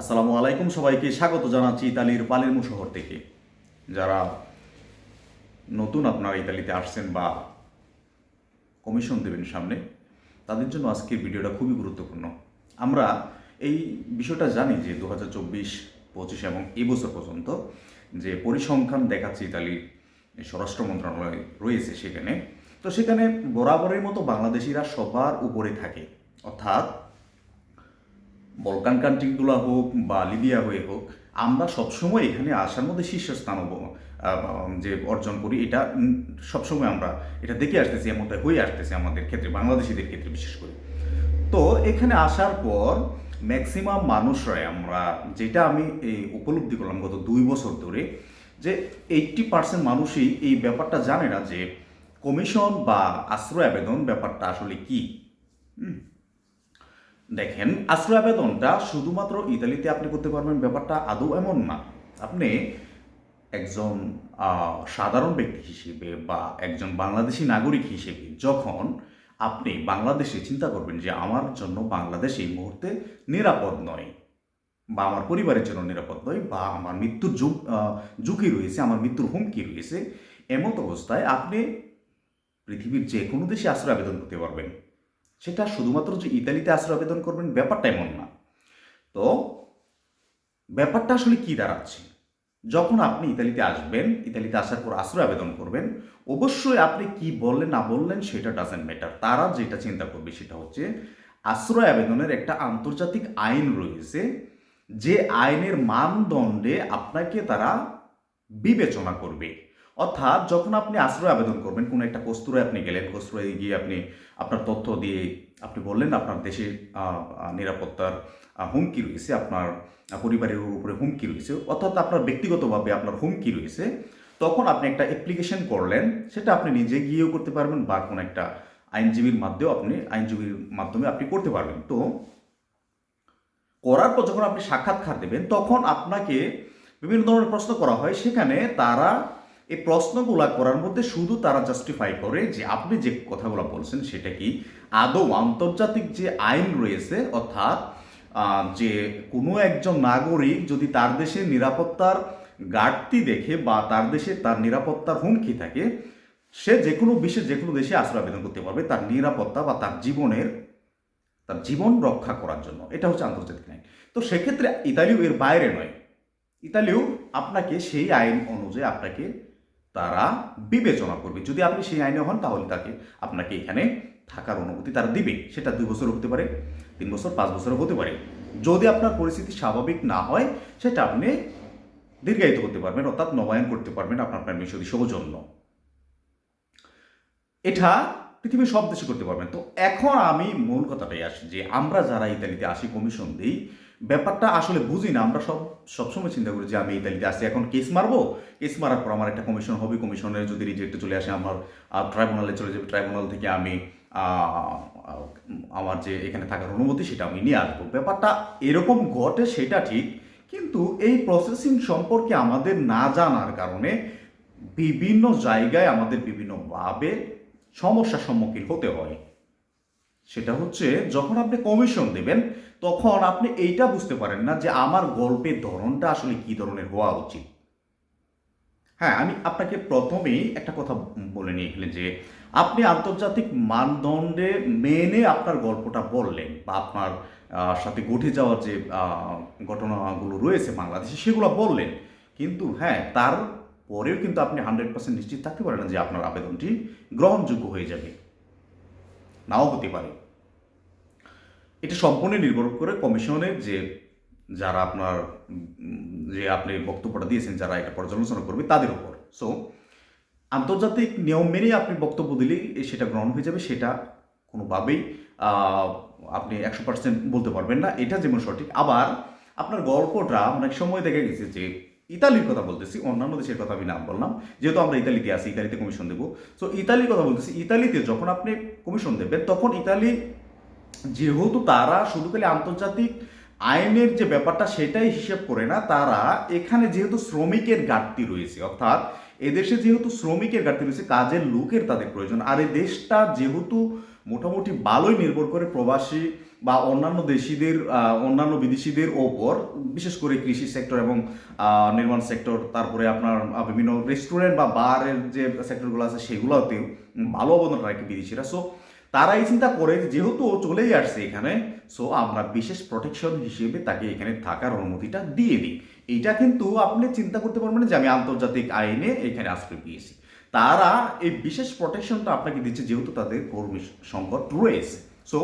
আসসালামু আলাইকুম, সবাইকে স্বাগত জানাচ্ছি ইতালির পালেরমো শহর থেকে। যারা নতুন আপনারা ইতালিতে আসছেন বা কমিশন দেবেন সামনে, তাদের জন্য আজকের ভিডিওটা খুবই গুরুত্বপূর্ণ। আমরা এই বিষয়টা জানি যে 2024-25 এবং এই বছর পর্যন্ত যে পরিসংখ্যান দেখাচ্ছে ইতালির স্বরাষ্ট্র মন্ত্রণালয় রয়েছে সেখানে, তো সেখানে বরাবরের মতো বাংলাদেশিরা সবার উপরে থাকে। অর্থাৎ বলকান কান্ট্রিগুলো হোক বা লিবিয়া হয়ে হোক, আমরা সবসময় এখানে আসার মধ্যে শীর্ষস্থান যে অর্জন করি, এটা সবসময় আমরা এটা দেখে আসতেছি, এমনটা হয়ে আসতেছে আমাদের ক্ষেত্রে, বাংলাদেশিদের ক্ষেত্রে বিশেষ করে। তো এখানে আসার পর ম্যাক্সিমাম মানুষরাই, আমরা যেটা আমি এই উপলব্ধি করলাম গত 2 বছর ধরে, যে 80% মানুষই এই ব্যাপারটা জানে না যে কমিশন বা আশ্রয় আবেদন ব্যাপারটা আসলে কি। দেখেন, আশ্রয় আবেদনটা শুধুমাত্র ইতালিতে আপনি করতে পারবেন ব্যাপারটা আদৌ এমন না। আপনি একজন সাধারণ ব্যক্তি হিসেবে বা একজন বাংলাদেশি নাগরিক হিসেবে যখন আপনি বাংলাদেশে চিন্তা করবেন যে আমার জন্য বাংলাদেশ এই মুহূর্তে নিরাপদ নয়, বা আমার পরিবারের জন্য নিরাপদ নয়, বা আমার মৃত্যুর ঝুঁকি রয়েছে, আমার মৃত্যুর হুমকি রয়েছে, এমত অবস্থায় আপনি পৃথিবীর যে কোনো দেশে আশ্রয় আবেদন করতে পারবেন। সেটা শুধুমাত্র যে ইতালিতে আশ্রয় আবেদন করবেন ব্যাপারটা এমন না। তো ব্যাপারটা আসলে কি দাঁড়াচ্ছে, যখন আপনি ইতালিতে আসবেন, ইতালিতে আসার পর আশ্রয় আবেদন করবেন, অবশ্যই আপনি কি বললেন না বললেন সেটা ডাজেন্ট ম্যাটার। তারা যেটা চিন্তা করবে সেটা হচ্ছে আশ্রয় আবেদনের একটা আন্তর্জাতিক আইন রয়েছে, যে আইনের মানদণ্ডে আপনাকে তারা বিবেচনা করবে। অর্থাৎ যখন আপনি আশ্রয় আবেদন করবেন, কোনো একটা কস্তুরায় আপনি গেলেন, কস্তুরায় গিয়ে আপনি আপনার তথ্য দিয়ে আপনি বললেন আপনার দেশের নিরাপত্তার হুমকি রয়েছে, আপনার পরিবারের উপরে হুমকি রয়েছে, অর্থাৎ আপনার ব্যক্তিগতভাবে আপনার হুমকি রয়েছে, তখন আপনি একটা অ্যাপ্লিকেশন করলেন। সেটা আপনি নিজে গিয়েও করতে পারবেন বা কোনো একটা আইনজীবীর মাধ্যমে আপনি করতে পারবেন। তো করার পর যখন আপনি সাক্ষাৎকার দেবেন, তখন আপনাকে বিভিন্ন ধরনের প্রশ্ন করা হয়। সেখানে তারা এই প্রশ্নগুলা করার মধ্যে শুধু তারা জাস্টিফাই করে যে আপনি যে কথাগুলো বলছেন সেটা কি আদৌ আন্তর্জাতিক যে আইন রয়েছে, অর্থাৎ যে কোনো একজন নাগরিক যদি তার দেশের নিরাপত্তার ঘাটতি দেখে বা তার দেশে তার নিরাপত্তার হুমকি থাকে, সে যে কোনো বিশ্বের যে কোনো দেশে আশ্রয় আবেদন করতে পারবে তার নিরাপত্তা বা তার জীবন রক্ষা করার জন্য। এটা হচ্ছে আন্তর্জাতিক আইন। তো সেক্ষেত্রে ইতালিও এর বাইরে নয়। ইতালিও আপনাকে সেই আইন অনুযায়ী আপনাকে তারা বিবেচনা করবে। যদি আপনি সেই আইনে হন, তাহলে আপনাকে এখানে থাকার অনুমতি তারা দিবে। সেটা 2 বছর হতে পারে, 3 বছর, 5 বছরও হতে পারে। যদি আপনার পরিস্থিতি স্বাভাবিক না হয়, সেটা আপনি দীর্ঘায়িত করতে পারবেন, অর্থাৎ নবায়ন করতে পারবেন আপনার পারমিশন সৌজন্য। এটা পৃথিবীর সব দেশে করতে পারবেন। তো এখন আমি মূল কথাটাই আসি যে আমরা যারা ইতালিতে আসি কমিশন দিই, ব্যাপারটা আসলে বুঝি না। আমরা সবসময় চিন্তা করি যে আমি ইতালিতে আসি, এখন কেস মারবো, কেস মারার পর আমার একটা কমিশন হবে, কমিশনের যদি রিজেক্টে চলে আসে আমার ট্রাইব্যুনালে চলে যাবে, ট্রাইব্যুনাল থেকে আমি আমার যে এখানে থাকার অনুমতি সেটা আমি নিয়ে আসবো। ব্যাপারটা এরকম ঘটে সেটা ঠিক, কিন্তু এই প্রসেসিং সম্পর্কে আমাদের না জানার কারণে বিভিন্ন জায়গায় আমাদের বিভিন্নভাবে সমস্যার সম্মুখীন হতে হয়। সেটা হচ্ছে যখন আপনি কমিশন দেবেন, তখন আপনি এইটা বুঝতে পারেন না যে আমার গল্পের ধরনটা আসলে কি ধরনের হওয়া উচিত। হ্যাঁ, আমি আপনাকে প্রথমেই একটা কথা বলে নিয়ে গেলেন যে আপনি আন্তর্জাতিক মানদণ্ডে মেনে আপনার গল্পটা বললেন, বা আপনার সাথে ঘটে যাওয়া যে ঘটনাগুলো রয়েছে বাংলাদেশে সেগুলো বললেন, কিন্তু হ্যাঁ, তার পরেও কিন্তু আপনি 100% নিশ্চিত থাকতে পারেন না যে আপনার আবেদনটি গ্রহণযোগ্য হয়ে যাবে, নাও হতে পারে। এটা সম্পূর্ণ নির্ভর করে কমিশনের যারা আপনার যে আপনি বক্তব্যটা দিয়েছেন, যারা এটা পর্যালোচনা করবে তাদের উপর। সো আন্তর্জাতিক নিয়ম মেনেই আপনি বক্তব্য দিলেই সেটা গ্রহণ হয়ে যাবে, সেটা কোনোভাবেই আপনি 100% বলতে পারবেন না, এটা যেমন সঠিক। আবার আপনার গল্পটা অনেক সময় দেখা গেছে যে ইতালির কথা বলতেছি, অন্যান্য দেশের কথা আমি নাম বললাম, যেহেতু আমরা ইতালিতে আছি, ইতালিতে কমিশন দেবো। সো ইতালির কথা বলতেছি, ইতালিতে যখন আপনি কমিশন দেবেন, তখন ইতালি যেহেতু তারা শুধু খালি আন্তর্জাতিক আইনের যে ব্যাপারটা সেটাই হিসেব করে না, তারা এখানে যেহেতু শ্রমিকের ঘাটতি রয়েছে, অর্থাৎ এদেশে যেহেতু শ্রমিকের ঘাটতি রয়েছে, কাজের লোকের তাদের প্রয়োজন, আর এই দেশটা যেহেতু মোটামুটি ভালোই নির্ভর করে প্রবাসী বা অন্যান্য বিদেশিদের ওপর, বিশেষ করে কৃষি সেক্টর এবং নির্মাণ সেক্টর, তারপরে আপনার বিভিন্ন রেস্টুরেন্ট বা বারের যে সেক্টরগুলো আছে সেগুলোতেও ভালো অবদান রাখে বিদেশিরা। সো তারা এই চিন্তা করে যে যেহেতু ও চলেই আসছে এখানে, সো আমরা বিশেষ প্রোটেকশন হিসেবে তাকে এখানে থাকার অনুমতিটা দিয়ে দিই। এইটা কিন্তু আপনি চিন্তা করতে পারবেন যে আমি আন্তর্জাতিক আইনে এখানে আশ্রয় পেয়েছি। তারা এই বিশেষ প্রোটেকশনটা আপনাকে দিচ্ছে যেহেতু তাদের কর্মী সংকট রয়েছে। সো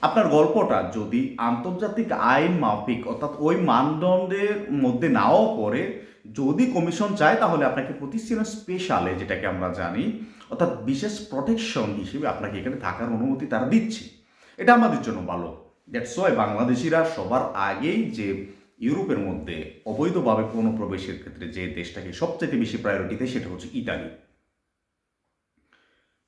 আপনার গল্পটা যদি আন্তর্জাতিক আইন মাফিক অর্থাৎ ওই মানদণ্ডের মধ্যে নাও পড়ে, যদি কমিশন চায় তাহলে আপনাকে প্রতিষ্ঠান স্পেশালে, যেটাকে আমরা জানি, অর্থাৎ বিশেষ প্রোটেকশন হিসেবে আপনাকে এখানে থাকার অনুমতি তারা দিচ্ছে। এটা আমাদের জন্য ভালো। দ্যাটস ওয়াই বাংলাদেশিরা সবার আগেই যে ইউরোপের মধ্যে অবৈধভাবে প্রবেশের ক্ষেত্রে যে দেশটাকে সবচেয়ে বেশি প্রায়োরিটি দেয় সেটা হচ্ছে ইতালি।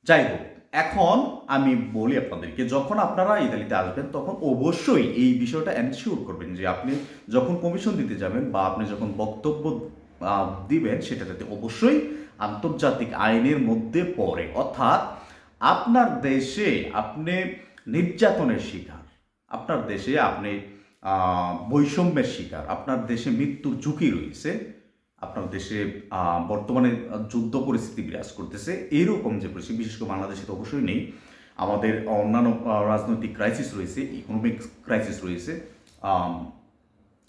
যাই হোক, এখন আমি বলি আপনাদেরকে, যখন আপনারা ইতালিতে আসবেন তখন অবশ্যই এই বিষয়টা এনশিওর করবেন যে আপনি যখন কমিশন দিতে যাবেন বা আপনি যখন বক্তব্য দিবেন সেটা যাতে অবশ্যই আন্তর্জাতিক আইনের মধ্যে পড়ে। অর্থাৎ আপনার দেশে আপনি নির্যাতনের শিকার, আপনার দেশে আপনি বৈষম্যের শিকার, আপনার দেশে মৃত্যুর ঝুঁকি রয়েছে, আপনার দেশে বর্তমানে যুদ্ধ পরিস্থিতি বিরাজ করতেছে, এইরকম যে পরিস্থিতি, বিশেষ করে বাংলাদেশে তো অবশ্যই নেই, আমাদের অন্যান্য রাজনৈতিক ক্রাইসিস রয়েছে, ইকোনমিক ক্রাইসিস রয়েছে,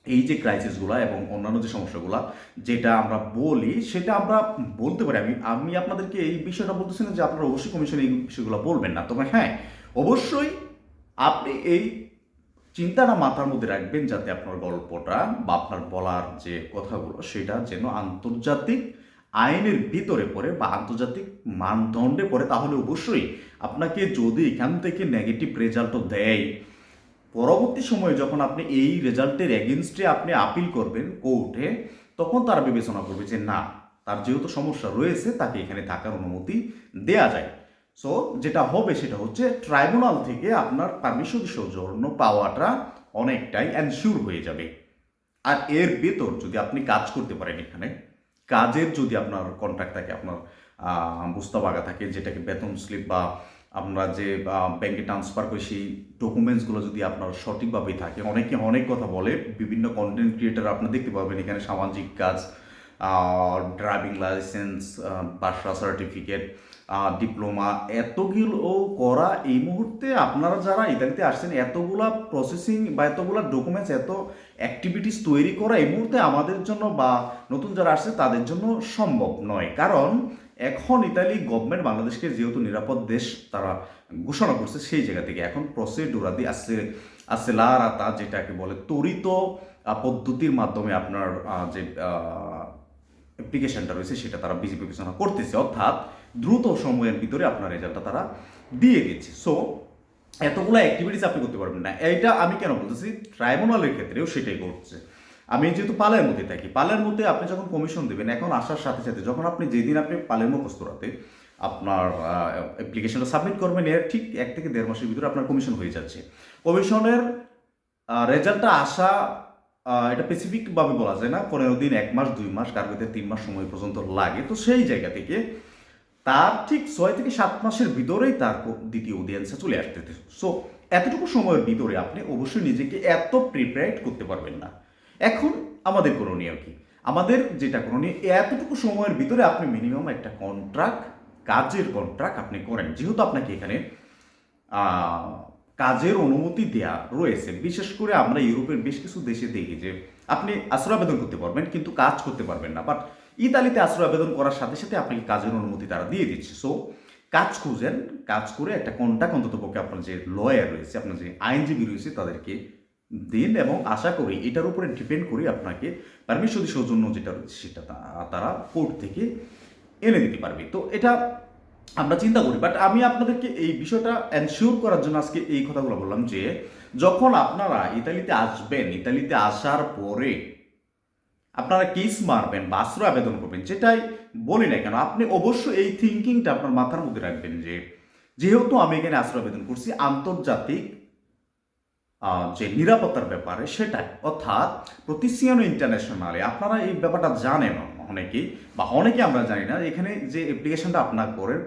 এই যে ক্রাইসিসগুলো এবং অন্যান্য যে সমস্যাগুলো যেটা আমরা বলি সেটা আমরা বলতে পারি। আমি আপনাদেরকে এই বিষয়টা বলতেছি না যে আপনারা অবশ্যই কমিশনে এই বিষয়গুলো বলবেন না, তবে হ্যাঁ অবশ্যই আপনি এই চিন্তাটা মাথার মধ্যে রাখবেন যাতে আপনার গল্পটা বা আপনার বলার যে কথাগুলো সেটা যেন আন্তর্জাতিক আইনের ভিতরে পড়ে বা আন্তর্জাতিক মানদণ্ডে পড়ে। তাহলে অবশ্যই আপনাকে যদি এখান থেকে নেগেটিভ রেজাল্টও দেয়, পরবর্তী সময়ে যখন আপনি এই রেজাল্টের এগেনস্টে আপনি আপিল করবেন কোর্টে, তখন তারা বিবেচনা করবে যে না, তার যেহেতু সমস্যা রয়েছে তাকে এখানে থাকার অনুমতি দেয়া যায়। সো যেটা হবে সেটা হচ্ছে ট্রাইব্যুনাল থেকে আপনার পারমিশন সৌজন্য পাওয়াটা অনেকটাই এনশিওর হয়ে যাবে। আর এর ভেতর যদি আপনি কাজ করতে পারেন, এখানে কাজের যদি আপনার কন্ট্রাক্ট থাকে, আপনার মুস্তাবাগা থাকে, যেটাকে বেতন স্লিপ বা আমরা যে ব্যাংকে ট্রান্সফার করি সেই ডকুমেন্টসগুলো যদি আপনার সঠিকভাবেই থাকে, অনেকে অনেক কথা বলে, বিভিন্ন কন্টেন্ট ক্রিয়েটার আপনার দেখতে পাবেন এখানে সামাজিক কাজ, ড্রাইভিং লাইসেন্স, বাসা সার্টিফিকেট, ডিপ্লোমা, এতগুলো করা এই মুহূর্তে আপনারা যারা ইতালিতে আসছেন এতগুলা প্রসেসিং বা এতগুলা ডকুমেন্টস, এত অ্যাক্টিভিটিস তৈরি করা এই মুহূর্তে আমাদের জন্য বা নতুন যারা আসছে তাদের জন্য সম্ভব নয়। কারণ এখন ইতালি গভর্নমেন্ট বাংলাদেশকে যেহেতু নিরাপদ দেশ তারা ঘোষণা করছে, সেই জায়গা থেকে এখন প্রসিডিউরাদি আসেলারাতা, যেটাকে বলে ত্বরিত পদ্ধতির মাধ্যমে আপনার যে অ্যাপ্লিকেশনটা রয়েছে সেটা তারা বিবেচনা করতেছে, অর্থাৎ দ্রুত সময়ের ভিতরে আপনার রেজাল্টটা তারা দিয়ে দিচ্ছে। সো এতগুলো অ্যাক্টিভিটিস আপনি করতে পারবেন না। এইটা আমি কেন বলতেছি, ট্রাইব্যুনালের ক্ষেত্রেও সেটাই করছে। আমি যেহেতু পালের মধ্যে থাকি, পালের মধ্যে আপনি যখন কমিশন দেবেন, এখন আসার সাথে সাথে যখন আপনি যেদিন আপনি পালের মুখস্থরাতে আপনার অ্যাপ্লিকেশনটা সাবমিট করবেন, এর ঠিক 1 থেকে 1.5 মাসের ভিতরে আপনার কমিশন হয়ে যাচ্ছে। কমিশনের রেজাল্টটা আসা এটা স্পেসিফিকভাবে বলা যায় না, 15 দিন, 1 মাস, 2 মাস, কার ভিতরে 3 মাস সময় পর্যন্ত লাগে। তো সেই জায়গা থেকে তার ঠিক 6 থেকে 7 মাসের ভিতরেই তার দ্বিতীয় অডিয়েন্সে চলে আসতে। সো এতটুকু সময়ের ভিতরে আপনি অবশ্যই নিজেকে এত প্রিপেয়ার করতে পারবেন না। এখন আমাদের করণীয় কি? আমাদের যেটা করণীয়, এতটুকু সময়ের ভিতরে আপনি মিনিমাম একটা কাজের কন্ট্রাক্ট আপনি করেন। যেহেতু আপনাকে এখানে কাজের অনুমতি দেয়া রয়েছে, বিশেষ করে আমরা ইউরোপের বেশ কিছু দেশে দেখি যে আপনি আশ্রয় আবেদন করতে পারবেন কিন্তু কাজ করতে পারবেন না, বাট ইতালিতে আশ্রয় আবেদন করার সাথে সাথে আপনাকে কাজের অনুমতি তারা দিয়ে দিচ্ছে। সো কাজ খুঁজেন, কাজ করে একটা কন্ট্রাক্ট অন্তত পক্ষে আপনার যে লয়ার রয়েছে, আপনার যে আইনজীবী রয়েছে তাদেরকে দিন, এবং আশা করি এটার উপরে ডিপেন্ড করে আপনাকে পারমিশন সৌজন্য যেটা রয়েছে সেটা তারা কোর্ট থেকে এনে দিতে পারবে। তো এটা আমরা চিন্তা করি, বাট আমি আপনাদেরকে এই বিষয়টা এনশিওর করার জন্য আজকে এই কথাগুলো বললাম যে যখন আপনারা ইতালিতে আসবেন, ইতালিতে আসার পরে আপনারা কেস মারবেন বা আশ্রয় আবেদন করবেন, যেটাই বলি না কেন, আপনি অবশ্যই এই থিঙ্কিংটা আপনার মাথার মধ্যে রাখবেন যে যেহেতু আমি এখানে আশ্রয় আবেদন করছি আন্তর্জাতিক যে নিরাপত্তার ব্যাপারে সেটাই, অর্থাৎ প্রতিসিয়ানো ইন্টারন্যাশনালে আপনারা এই ব্যাপারটা জানেন অনেকেই, বা অনেকে আমরা জানি না, এখানে যে অ্যাপ্লিকেশনটা আপনার করেন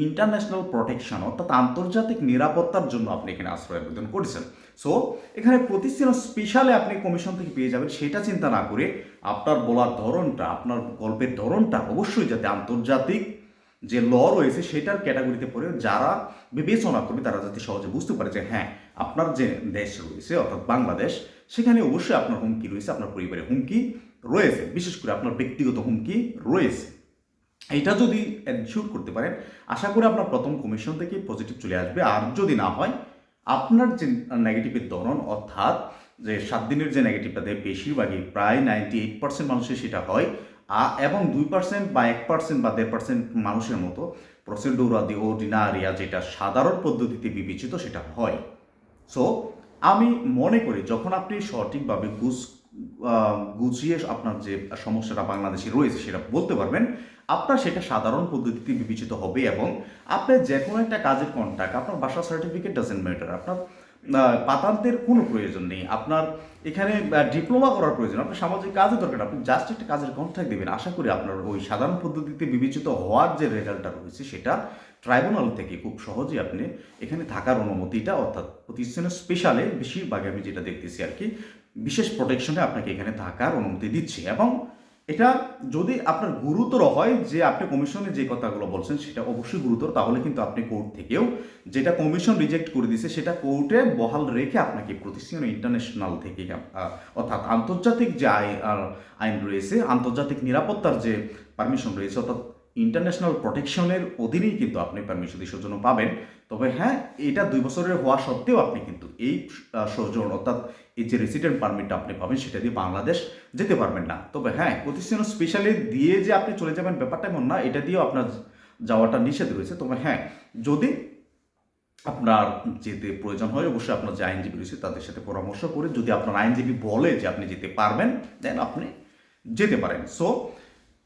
ইন্টারন্যাশনাল প্রোটেকশন, অর্থাৎ আন্তর্জাতিক নিরাপত্তার জন্য আপনি এখানে আশ্রয় আবেদন করেছেন। সো এখানে প্রতিষ্ঠান স্পেশালে আপনি কমিশন থেকে পেয়ে যাবেন সেটা চিন্তা না করে আপনার বলার ধরনটা, আপনার গল্পের ধরনটা অবশ্যই যাতে আন্তর্জাতিক যে ল রয়েছে সেটার ক্যাটাগরিতে পড়ে যারা বিবেচনা করবে তারা যাতে সহজে বুঝতে পারে যে হ্যাঁ, আপনার যে দেশ রয়েছে অর্থাৎ বাংলাদেশ, সেখানে অবশ্যই আপনার হুমকি রয়েছে, আপনার পরিবারের হুমকি রয়েছে, বিশেষ করে আপনার ব্যক্তিগত হুমকি রয়েছে। এটা যদি এনশিওর করতে পারেন, আশা করি আপনার প্রথম কমিশন থেকে পজিটিভ চলে আসবে। আর যদি না হয়, আপনার যে নেগেটিভের ধরন, অর্থাৎ যে 7 দিনের যে নেগেটিভটা দেয় বেশিরভাগই প্রায় 98% মানুষের সেটা হয়, এবং 2% বা 1% বা 1.5% মানুষের মতো প্রসিডিউরা দি অর্ডিনারিয়া যেটা সাধারণ পদ্ধতিতে বিবেচিত সেটা হয়। সো আমি মনে করি যখন আপনি সঠিকভাবে গুছিয়ে আপনার যে সমস্যাটা বাংলাদেশে রয়েছে সেটা বলতে পারবেন, আপনার সেটা সাধারণ পদ্ধতিতে বিবেচিত হবে এবং আপনি যে কোনো একটা কাজের কন্ট্রাক্ট, আপনার বাসা সার্টিফিকেট ডাজেন্ট ম্যাটার, আপনার পাতান্তের কোনো প্রয়োজন নেই, আপনার এখানে ডিপ্লোমা করার প্রয়োজন, আপনার সামাজিক কাজের দরকার, আপনি জাস্ট একটা কাজের কন্ট্রাক্ট দেবেন। আশা করি আপনার ওই সাধারণ পদ্ধতিতে বিবেচিত হওয়ার যে রেজাল্টটা রয়েছে সেটা ট্রাইব্যুনাল থেকে খুব সহজেই আপনি এখানে থাকার অনুমতিটা, অর্থাৎ প্রতিষ্ঠানের স্পেশালে বেশিরভাগ আমি যেটা দেখতেছি আর কি, বিশেষ প্রোটেকশনে আপনাকে এখানে থাকার অনুমতি দিচ্ছে। এবং এটা যদি আপনার গুরুতর হয় যে আপনি কমিশনে যে কথাগুলো বলছেন সেটা অবশ্যই গুরুতর, তাহলে কিন্তু আপনি কোর্ট থেকেও যেটা কমিশন রিজেক্ট করে দিয়েছে সেটা কোর্টে বহাল রেখে আপনাকে প্রতিষ্ঠান ইন্টারন্যাশনাল থেকে অর্থাৎ আন্তর্জাতিক যে আইন রয়েছে, আন্তর্জাতিক নিরাপত্তার যে পারমিশন রয়েছে, অর্থাৎ ইন্টারন্যাশনাল প্রোটেকশনের অধীনেই কিন্তু আপনি পারমিশন দেশের জন্য পাবেন। তবে হ্যাঁ, এটা 2 বছরের হওয়া সত্ত্বেও আপনি কিন্তু এই সোজোর্ন অর্থাৎ এই যে রেসিডেন্ট পারমিটটা আপনি পাবেন সেটা দিয়ে বাংলাদেশ যেতে পারবেন না। তবে হ্যাঁ, প্রতিষ্ঠান স্পেশালি দিয়ে যে আপনি চলে যাবেন ব্যাপারটা এমন না, এটা দিয়েও আপনার যাওয়াটা নিষেধ রয়েছে। তবে হ্যাঁ, যদি আপনার যেতে প্রয়োজন হয় অবশ্যই আপনার যে আইনজীবী রয়েছে তাদের সাথে পরামর্শ করে, যদি আপনার আইনজীবী বলে যে আপনি যেতে পারবেন, দেন আপনি যেতে পারেন। সো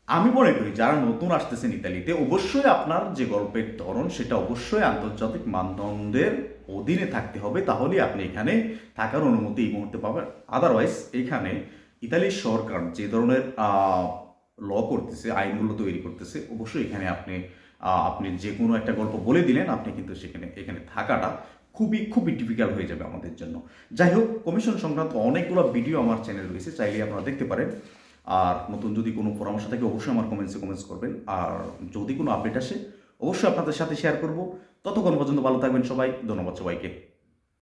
আমি মনে করি যারা নতুন আসতেছেন ইতালিতে, অবশ্যই আপনার যে গল্পের ধরন সেটা অবশ্যই আন্তর্জাতিক মানদণ্ডের অধীনে থাকতে হবে, তাহলেই আপনি এখানে থাকার অনুমতি এই মুহূর্তে পাবেন। আদারওয়াইজ এখানে ইতালির সরকার যে ধরনের ল করতেছে, আইনগুলো তৈরি করতেছে, অবশ্যই এখানে আপনি যে কোনো একটা গল্প বলে দিলেন, আপনি কিন্তু এখানে থাকাটা খুবই ডিফিকাল্ট হয়ে যাবে আমাদের জন্য। যাই হোক, কমিশন সংক্রান্ত অনেকগুলো ভিডিও আমার চ্যানেল রয়েছে, চাইলে আপনারা দেখতে পারেন। আর নতুন যদি কোনো পরামর্শ থাকে অবশ্যই আমার কমেন্টস করবেন। আর যদি কোনো আপডেট আসে অবশ্যই আপনাদের সাথে শেয়ার করব। ততক্ষণ পর্যন্ত ভালো থাকবেন সবাই। ধন্যবাদ সবাইকে।